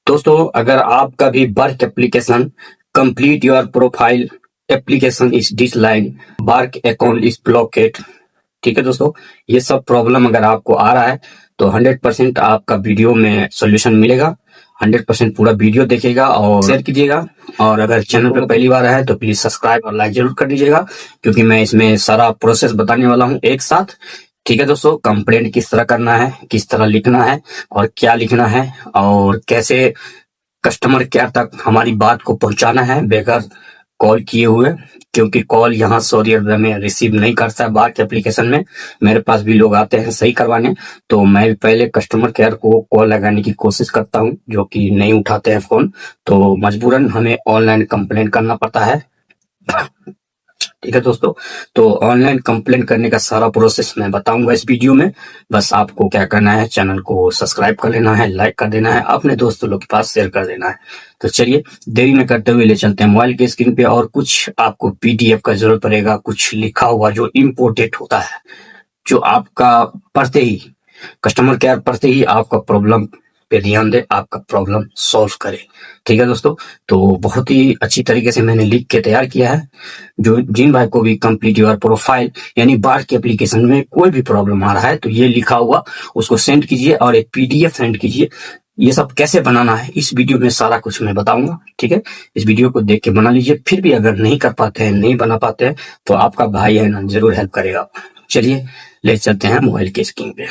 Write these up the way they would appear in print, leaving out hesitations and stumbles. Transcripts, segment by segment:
दोस्तों, अगर आपका भी work application complete your profile application is decline, work account is blockade, ठीक है दोस्तों, ये सब प्रॉब्लम अगर आपको आ रहा है तो 100% आपका वीडियो में सोल्यूशन मिलेगा। 100% पूरा वीडियो देखिएगा और शेयर कीजिएगा। और अगर चैनल पर पहली बार आया तो प्लीज सब्सक्राइब और लाइक जरूर कर दीजिएगा, क्योंकि मैं इसमें सारा प्रोसेस बताने वाला हूँ एक साथ। ठीक है दोस्तों, कंप्लेंट किस तरह करना है, किस तरह लिखना है और क्या लिखना है, और कैसे कस्टमर केयर तक हमारी बात को पहुंचाना है बगैर कॉल किए हुए, क्योंकि कॉल यहाँ सऊदी अरब में रिसीव नहीं करता है। बात एप्लीकेशन में मेरे पास भी लोग आते हैं सही करवाने, तो मैं पहले कस्टमर केयर को कॉल लगाने की कोशिश करता हूँ, जो कि नहीं उठाते हैं फोन, तो मजबूरन हमें ऑनलाइन कंप्लेंट करना पड़ता है। ठीक है दोस्तों, तो ऑनलाइन कंप्लेंट करने का सारा प्रोसेस मैं बताऊंगा इस वीडियो में। बस आपको क्या करना है, चैनल को सब्सक्राइब कर लेना है, लाइक कर देना है, अपने दोस्तों लोग के पास शेयर कर देना है। तो चलिए देरी न करते हुए ले चलते हैं मोबाइल के स्क्रीन पे। और कुछ आपको पीडीएफ का जरूरत पड़ेगा, कुछ लिखा हुआ जो इम्पोर्टेंट होता है, जो आपका पढ़ते ही, कस्टमर केयर पढ़ते ही आपका प्रॉब्लम पे ध्यान दे, आपका प्रॉब्लम सॉल्व करे। ठीक है दोस्तों, तो बहुत ही अच्छी तरीके से मैंने लिख के तैयार किया है। जो जिन भाई को भी कंप्लीट योर प्रोफाइल यानी बार के एप्लीकेशन में कोई भी प्रॉब्लम आ रहा है तो ये लिखा हुआ उसको सेंड कीजिए और एक पीडीएफ सेंड कीजिए। ये सब कैसे बनाना है इस वीडियो में सारा कुछ मैं बताऊंगा। ठीक है, इस वीडियो को देख के बना लीजिए। फिर भी अगर नहीं कर पाते हैं, नहीं बना पाते हैं, तो आपका भाई है ना, जरूर हेल्प करेगा। चलिए ले चलते हैं मोबाइल के स्क्रीन पे।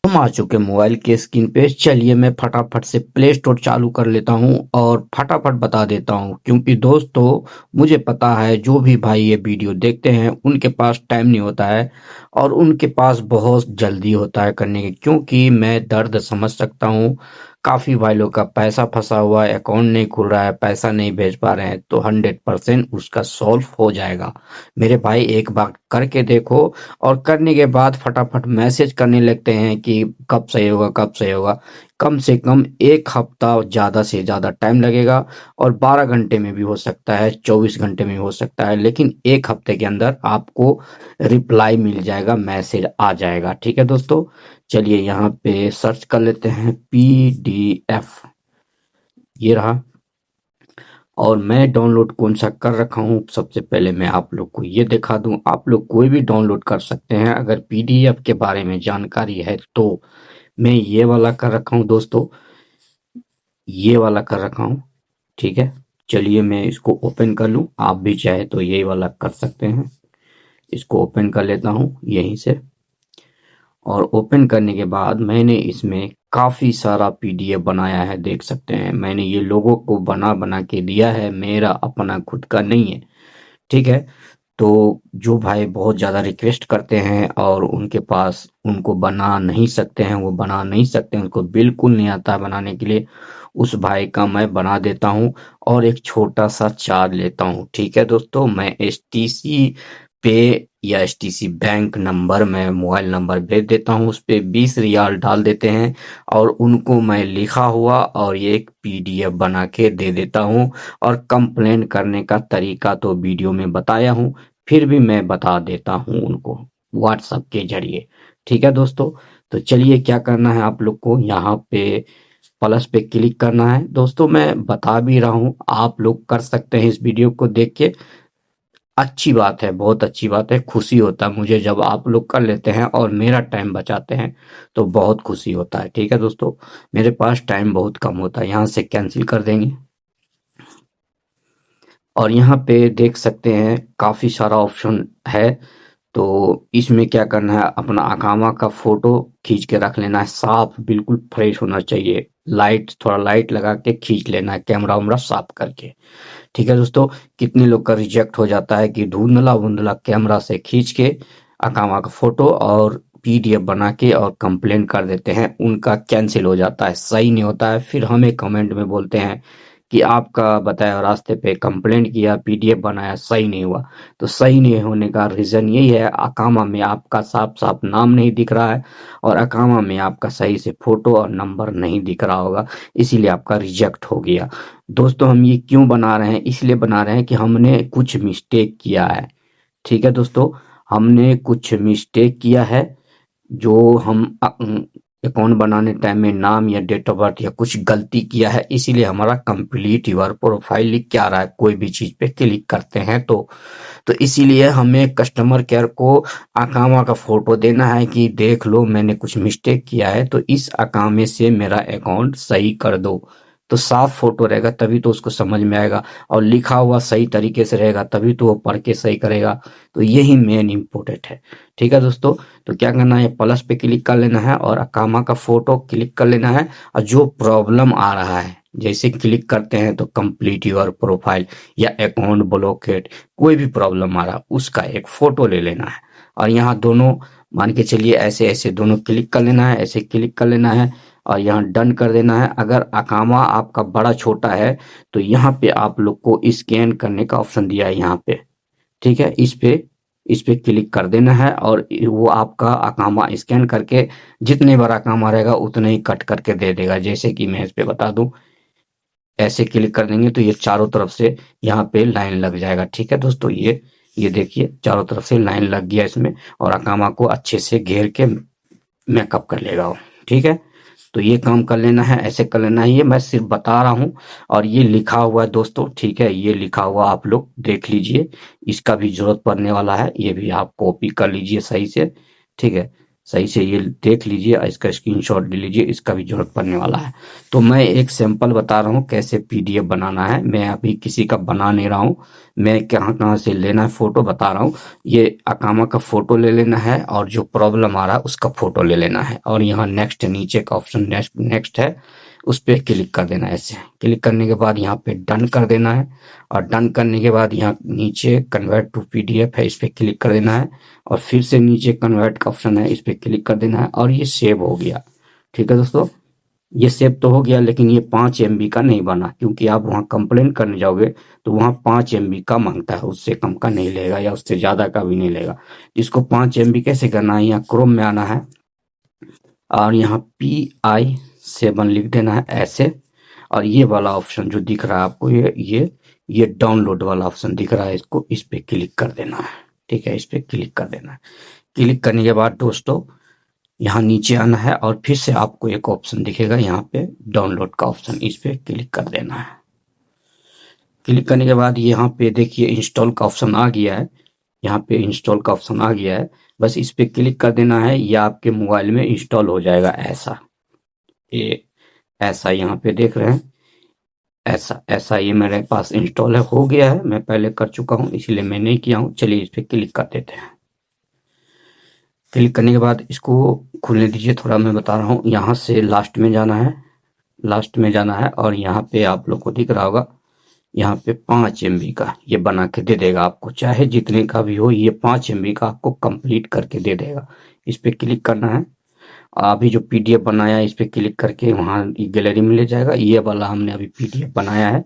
हम आ चुके मोबाइल के स्क्रीन पे। चलिए मैं फटाफट से प्ले स्टोर चालू कर लेता हूं और फटाफट बता देता हूं, क्योंकि दोस्तों मुझे पता है जो भी भाई ये वीडियो देखते हैं उनके पास टाइम नहीं होता है और उनके पास बहुत जल्दी होता है करने की, क्योंकि मैं दर्द समझ सकता हूं। काफी भाई लोग का पैसा फंसा हुआ है, अकाउंट नहीं खुल रहा है, पैसा नहीं भेज पा रहे हैं, तो 100% उसका सॉल्व हो जाएगा। मेरे भाई एक बार करके देखो और करने के बाद फटाफट मैसेज करने लगते हैं कि कब सही होगा, कब सही होगा। कम से कम 1 हफ्ता ज़्यादा से ज़्यादा टाइम लगेगा और 12 घंटे में भी हो सकता है, 24 घंटे में भी हो सकता है, लेकिन 1 हफ्ते के अंदर आपको रिप्लाई मिल जाएगा, मैसेज आ जाएगा। ठीक है दोस्तों, चलिए यहाँ पे सर्च कर लेते हैं पीडीएफ। ये रहा, और मैं डाउनलोड कौन सा कर रखा हूँ सबसे पहले मैं आप लोग को ये दिखा दूं। आप लोग कोई भी डाउनलोड कर सकते हैं अगर पीडीएफ के बारे में जानकारी है तो। मैं ये वाला कर रखा हूँ दोस्तों, ये वाला कर रखा हूँ। ठीक है, चलिए मैं इसको ओपन कर लूँ, आप भी चाहे तो यही वाला कर सकते हैं। इसको ओपन कर लेता हूँ यहीं से, और ओपन करने के बाद मैंने इसमें काफ़ी सारा पीडीएफ बनाया है, देख सकते हैं। मैंने ये लोगों को बना बना के दिया है, मेरा अपना खुद का नहीं है। ठीक है, तो जो भाई बहुत ज़्यादा रिक्वेस्ट करते हैं और उनके पास उनको बना नहीं सकते हैं, वो बना नहीं सकते, उनको बिल्कुल नहीं आता है बनाने के लिए, उस भाई का मैं बना देता हूँ और एक छोटा सा चार्ज लेता हूँ। ठीक है दोस्तों, मैं एचटीसी पे या एचटीसी बैंक नंबर में मोबाइल नंबर भेज देता हूँ, उस पर 20 रियाल डाल देते हैं और उनको मैं लिखा हुआ और ये एक पीडीएफ बना के दे देता हूँ। और कंप्लेन करने का तरीका तो वीडियो में बताया हूँ, फिर भी मैं बता देता हूँ उनको व्हाट्सएप के जरिए। ठीक है दोस्तों, तो चलिए क्या करना है, आप लोग को यहाँ पे प्लस पे क्लिक करना है। दोस्तों मैं बता भी रहा हूँ, आप लोग कर सकते हैं इस वीडियो को देख के। अच्छी बात है, बहुत अच्छी बात है, खुशी होता है मुझे जब आप लोग कर लेते हैं और मेरा टाइम बचाते हैं, तो बहुत खुशी होता है। ठीक है दोस्तों, मेरे पास टाइम बहुत कम होता है। यहाँ से कैंसिल कर देंगे और यहाँ पे देख सकते हैं काफ़ी सारा ऑप्शन है। तो इसमें क्या करना है, अपना अकामा का फोटो खींच के रख लेना है, साफ बिल्कुल फ्रेश होना चाहिए, लाइट थोड़ा लाइट लगा के खींच लेना है, कैमरा वैमरा साफ करके। ठीक है दोस्तों, कितने लोग का रिजेक्ट हो जाता है कि धुंधला धुंधला कैमरा से खींच के अकामा का फोटो और पीडीएफ बना के और कंप्लेंट कर देते हैं, उनका कैंसिल हो जाता है, सही नहीं होता है। फिर हमें कमेंट में बोलते हैं कि आपका बताया रास्ते पे कंप्लेंट किया, पीडीएफ बनाया, सही नहीं हुआ। तो सही नहीं होने का रीज़न यही है, अकामा में आपका साफ साफ नाम नहीं दिख रहा है और अकामा में आपका सही से फोटो और नंबर नहीं दिख रहा होगा, इसीलिए आपका रिजेक्ट हो गया। दोस्तों हम ये क्यों बना रहे हैं, इसलिए बना रहे हैं कि हमने कुछ मिस्टेक किया है। ठीक है दोस्तों, हमने कुछ मिस्टेक किया है जो हम अकाउंट बनाने टाइम में नाम या डेट ऑफ बर्थ या कुछ गलती किया है, इसीलिए हमारा कंप्लीट योर प्रोफाइल लिख के आ रहा है। कोई भी चीज पे क्लिक करते हैं तो इसीलिए हमें कस्टमर केयर को अकामा का फोटो देना है कि देख लो मैंने कुछ मिस्टेक किया है, तो इस अकामे से मेरा अकाउंट सही कर दो। तो साफ फोटो रहेगा तभी तो उसको समझ में आएगा, और लिखा हुआ सही तरीके से रहेगा तभी तो वो पढ़ के सही करेगा। तो यही मेन इम्पोर्टेंट है। ठीक है दोस्तों, तो क्या करना है, प्लस पे क्लिक कर लेना है और अकामा का फोटो क्लिक कर लेना है। और जो प्रॉब्लम आ रहा है, जैसे क्लिक करते हैं तो कंप्लीट योर प्रोफाइल या अकाउंट ब्लॉकेड, कोई भी प्रॉब्लम आ रहा है उसका एक फोटो ले लेना है। और यहाँ दोनों मान के चलिए ऐसे ऐसे दोनों क्लिक कर लेना है, ऐसे क्लिक कर लेना है और यहाँ डन कर देना है। अगर अकामा आपका बड़ा छोटा है तो यहाँ पे आप लोग को स्कैन करने का ऑप्शन दिया है यहाँ पे। ठीक है, इस पे क्लिक कर देना है और वो आपका अकामा स्कैन करके जितने बड़ा अकामा रहेगा उतने ही कट करके दे देगा। जैसे कि मैं इस पे बता दूं, ऐसे क्लिक कर देंगे तो ये चारों तरफ से यहाँ पे लाइन लग जाएगा। ठीक है दोस्तों, ये देखिए चारों तरफ से लाइन लग गया इसमें, और अकामा को अच्छे से घेर के मेकअप कर लेगा वो। ठीक है, तो ये काम कर लेना है, ऐसे कर लेना है। ये मैं सिर्फ बता रहा हूँ और ये लिखा हुआ है दोस्तों। ठीक है, ये लिखा हुआ आप लोग देख लीजिए, इसका भी जरूरत पड़ने वाला है, ये भी आप कॉपी कर लीजिए सही से। ठीक है, सही से ये देख लीजिए और इसका स्क्रीनशॉट ले लीजिए, इसका भी जरूरत पड़ने वाला है। तो मैं एक सैंपल बता रहा हूँ कैसे पीडीएफ बनाना है। मैं अभी किसी का बना नहीं रहा हूँ, मैं कहाँ कहाँ से लेना है फोटो बता रहा हूँ। ये अकामा का फोटो ले लेना है और जो प्रॉब्लम आ रहा है उसका फोटो ले लेना है, और यहाँ नेक्स्ट नीचे का ऑप्शन नेक्स्ट है, उस पर क्लिक कर देना है। ऐसे क्लिक करने के बाद यहाँ पे डन कर देना है, और डन करने के बाद यहाँ नीचे कन्वर्ट टू पीडीएफ है, इस पर क्लिक कर देना है, और फिर से नीचे कन्वर्ट का ऑप्शन है, इस पर क्लिक कर देना है, और ये सेव हो गया। ठीक है दोस्तों, ये सेव तो हो गया, लेकिन ये 5 MB का नहीं बना, क्योंकि आप वहाँ कंप्लेन करने जाओगे तो वहाँ 5 MB का मांगता है, उससे कम का नहीं लेगा या उससे ज़्यादा का भी नहीं लेगा। इसको 5 MB कैसे करना है, यहाँ क्रोम में आना है और यहाँ PI7 लिख देना है ऐसे, और ये वाला ऑप्शन जो दिख रहा है आपको, ये डाउनलोड वाला ऑप्शन दिख रहा है, इसको इस पे क्लिक कर देना है। ठीक है, इस पे क्लिक कर देना है। क्लिक करने के बाद दोस्तों यहाँ नीचे आना है और फिर से आपको एक ऑप्शन दिखेगा यहाँ पे डाउनलोड का ऑप्शन, इस पे क्लिक कर देना है। क्लिक करने के बाद यहाँ पे देखिए इंस्टॉल का ऑप्शन आ गया है, यहाँ पे इंस्टॉल का ऑप्शन आ गया है, बस इस पे क्लिक कर देना है, या आपके मोबाइल में इंस्टॉल हो जाएगा। ऐसा यहाँ पे देख रहे हैं, ऐसा ये मेरे पास इंस्टॉल है, हो गया है, मैं पहले कर चुका हूँ इसलिए मैं नहीं किया हूँ। चलिए इस पे क्लिक कर देते हैं। क्लिक करने के बाद इसको खुलने दीजिए थोड़ा, मैं बता रहा हूँ। यहाँ से लास्ट में जाना है, लास्ट में जाना है, और यहाँ पे आप लोग को दिख रहा होगा, यहाँ पे 5 MB का ये बना के दे देगा आपको, चाहे जितने का भी हो, ये 5 MB का आपको कंप्लीट करके दे देगा। इस पे क्लिक करना है, अभी जो पीडीएफ बनाया है इस पे क्लिक करके वहाँ गैलरी में ले जाएगा। ये वाला हमने अभी पीडीएफ बनाया है,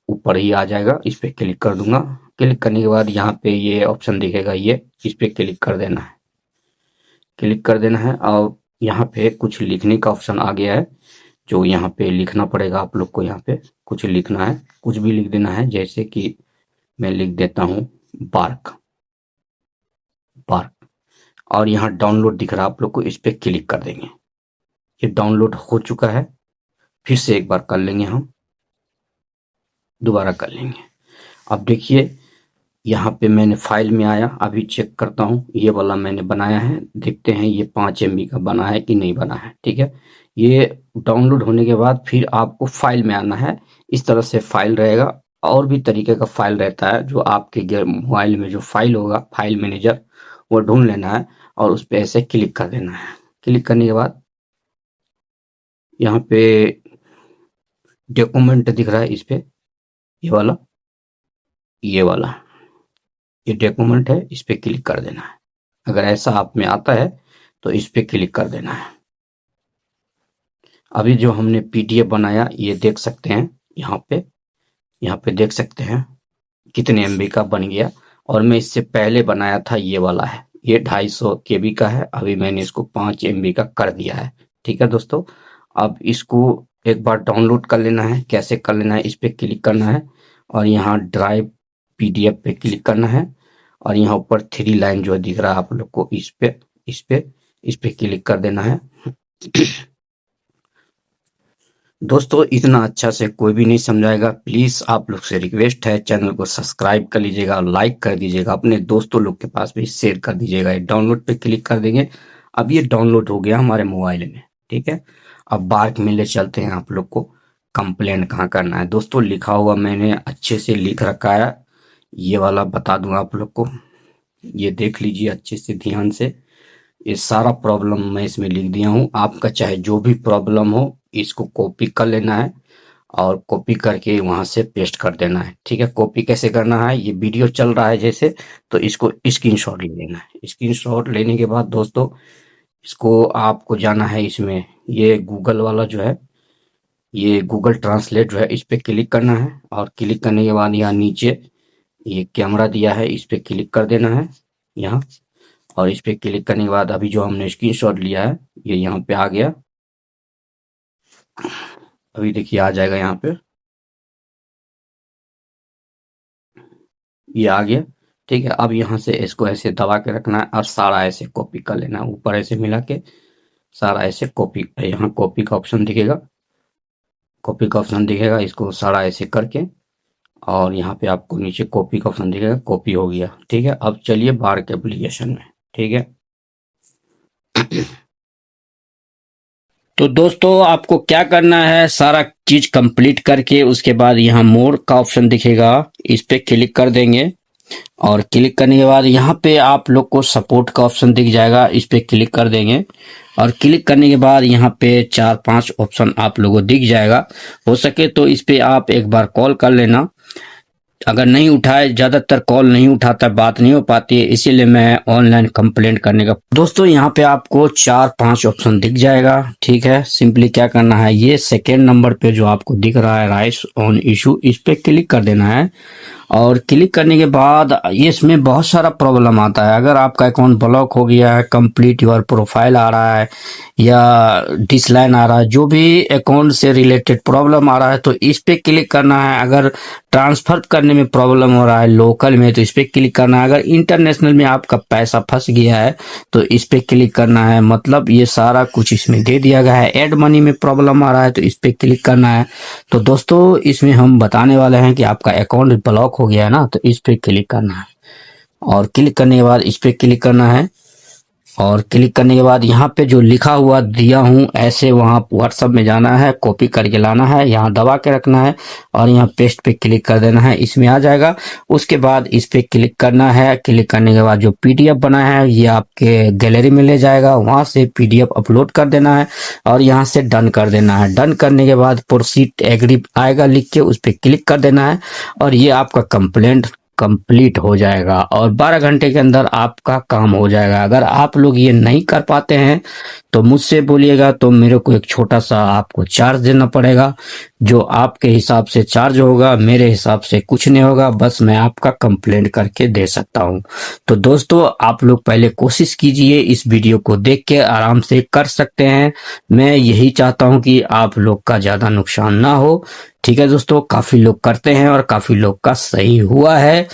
ऊपर ही आ जाएगा, इस पे क्लिक कर दूंगा। क्लिक करने के बाद यहाँ पे ये ऑप्शन दिखेगा, ये इस पे क्लिक कर देना है, क्लिक कर देना है, और यहाँ पे कुछ लिखने का ऑप्शन आ गया है, जो यहाँ पे लिखना पड़ेगा आप लोग को। यहाँ पे कुछ लिखना है, कुछ भी लिख देना है, जैसे कि मैं लिख देता हूँ बार्क, और यहाँ डाउनलोड दिख रहा है आप लोग को, इस पे क्लिक कर देंगे। ये डाउनलोड हो चुका है, फिर से एक बार कर लेंगे, हम दोबारा कर लेंगे। अब देखिए यहाँ पे मैंने फाइल में आया, अभी चेक करता हूँ, ये वाला मैंने बनाया है, देखते हैं ये 5 MB का बना है कि नहीं बना है। ठीक है, ये डाउनलोड होने के बाद फिर आपको फाइल में आना है, इस तरह से फाइल रहेगा, और भी तरीके का फाइल रहता है, जो आपके मोबाइल में जो फाइल होगा, फाइल मैनेजर, वो ढूंढ लेना है और उस पर ऐसे क्लिक कर देना है। क्लिक करने के बाद यहाँ पे डॉक्यूमेंट दिख रहा है, इस पे ये वाला ये डॉक्यूमेंट है, इस पे क्लिक कर देना है। अगर ऐसा आप में आता है तो इस पे क्लिक कर देना है। अभी जो हमने पीडीएफ बनाया ये देख सकते हैं, यहाँ पे देख सकते हैं कितने MB का बन गया, और मैं इससे पहले बनाया था ये वाला है, ये 250 KB का है, अभी मैंने इसको 5 MB का कर दिया है। ठीक है दोस्तों, अब इसको एक बार डाउनलोड कर लेना है। कैसे कर लेना है, इस पे क्लिक करना है और यहाँ ड्राइव पीडीएफ पे क्लिक करना है, और यहाँ ऊपर 3 लाइन जो दिख रहा है आप लोग को, इस पे क्लिक कर देना है। दोस्तों इतना अच्छा से कोई भी नहीं समझाएगा। प्लीज आप लोग से रिक्वेस्ट है, चैनल को सब्सक्राइब कर लीजिएगा, लाइक कर दीजिएगा, अपने दोस्तों लोग के पास भी शेयर कर दीजिएगा। ये डाउनलोड पे क्लिक कर देंगे। अब ये डाउनलोड हो गया हमारे मोबाइल में, ठीक है। अब बार्क में ले चलते हैं आप लोग को। कंप्लेन कहाँ करना है दोस्तों, लिखा हुआ मैंने अच्छे से लिख रखा है। ये वाला बता दूंगा आप लोग को, ये देख लीजिए अच्छे से ध्यान से। ये सारा प्रॉब्लम मैं इसमें लिख दिया हूँ। आपका चाहे जो भी प्रॉब्लम हो, इसको कॉपी कर लेना है और कॉपी करके वहां से पेस्ट कर देना है, ठीक है। कॉपी कैसे करना है, ये वीडियो चल रहा है जैसे, तो इसको स्क्रीनशॉट ले लेना है। स्क्रीनशॉट लेने के बाद दोस्तों इसको आपको जाना है इसमें, ये गूगल वाला जो है, ये गूगल ट्रांसलेट जो है, इस पे क्लिक करना है। और क्लिक करने के बाद यहाँ नीचे ये कैमरा दिया है, इस पे क्लिक कर देना है यहाँ। और इस पे क्लिक करने के बाद अभी जो हमने स्क्रीनशॉट लिया है ये यहाँ पे आ गया। अभी देखिए आ जाएगा यहाँ पे, ये आ गया, ठीक है। अब यहाँ से इसको ऐसे दबा के रखना है और सारा ऐसे कॉपी कर लेना है, ऊपर ऐसे मिला के सारा ऐसे कॉपी। यहाँ कॉपी का ऑप्शन दिखेगा, कॉपी का ऑप्शन दिखेगा, इसको सारा ऐसे करके और यहाँ पे आपको नीचे कॉपी का ऑप्शन दिखेगा, कॉपी हो गया, ठीक है। अब चलिए बार्क एप्लीकेशन में, ठीक है। तो दोस्तों आपको क्या करना है, सारा चीज कंप्लीट करके उसके बाद यहाँ मोर का ऑप्शन दिखेगा, इस पे क्लिक कर देंगे। और क्लिक करने के बाद यहाँ पे आप लोग को सपोर्ट का ऑप्शन दिख जाएगा, इस पे क्लिक कर देंगे। और क्लिक करने के बाद यहाँ पे 4-5 ऑप्शन आप लोगों को दिख जाएगा। हो सके तो इस पे आप एक बार कॉल कर लेना। अगर नहीं उठाए, ज्यादातर कॉल नहीं उठाता, बात नहीं हो पाती है, इसीलिए मैं ऑनलाइन कंप्लेंट करने का। दोस्तों यहाँ पे आपको 4-5 ऑप्शन दिख जाएगा, ठीक है। सिंपली क्या करना है, ये सेकेंड नंबर पे जो आपको दिख रहा है राइट्स ऑन इशू, इस पे क्लिक कर देना है। और क्लिक करने के बाद ये इसमें बहुत सारा प्रॉब्लम आता है। अगर आपका अकाउंट ब्लॉक हो गया है, कंप्लीट योर प्रोफाइल आ रहा है या डिसलाइन आ रहा है, जो भी अकाउंट से रिलेटेड प्रॉब्लम आ रहा है तो इस पे क्लिक करना है। अगर ट्रांसफर करने में प्रॉब्लम हो रहा है लोकल में तो इस पे क्लिक करना है। अगर इंटरनेशनल में आपका पैसा फंस गया है तो इस पे क्लिक करना है। मतलब ये सारा कुछ इसमें दे दिया गया है। एड मनी में प्रॉब्लम आ रहा है तो इस पे क्लिक करना है। तो दोस्तों इसमें हम बताने वाले हैं कि आपका अकाउंट ब्लॉक हो गया है ना, तो इस पे क्लिक करना है। और क्लिक करने के बाद इस पे क्लिक करना है। और क्लिक करने के बाद यहाँ पे जो लिखा हुआ दिया हूँ ऐसे वहाँ व्हाट्सएप में जाना है, कॉपी करके लाना है, यहाँ दबा के रखना है और यहाँ पेस्ट पे क्लिक कर देना है, इसमें आ जाएगा। उसके बाद इस पे क्लिक करना है। क्लिक करने के बाद जो पीडीएफ बना है ये आपके गैलरी में ले जाएगा, वहां से पीडीएफ अपलोड कर देना है और यहाँ से डन कर देना है। डन करने के बाद प्रोसीड एग्री आएगा लिख के, उस पर क्लिक कर देना है और ये आपका कंप्लेंट कंप्लीट हो जाएगा और 12 घंटे के अंदर आपका काम हो जाएगा। अगर आप लोग ये नहीं कर पाते हैं तो मुझसे बोलिएगा, तो मेरे को एक छोटा सा आपको चार्ज देना पड़ेगा। जो आपके हिसाब से चार्ज होगा, मेरे हिसाब से कुछ नहीं होगा, बस मैं आपका कंप्लेंट करके दे सकता हूं। तो दोस्तों आप लोग पहले कोशिश कीजिए, इस वीडियो को देख के आराम से कर सकते हैं। मैं यही चाहता हूं कि आप लोग का ज्यादा नुकसान ना हो, ठीक है दोस्तों। काफी लोग करते हैं और काफी लोग का सही हुआ है।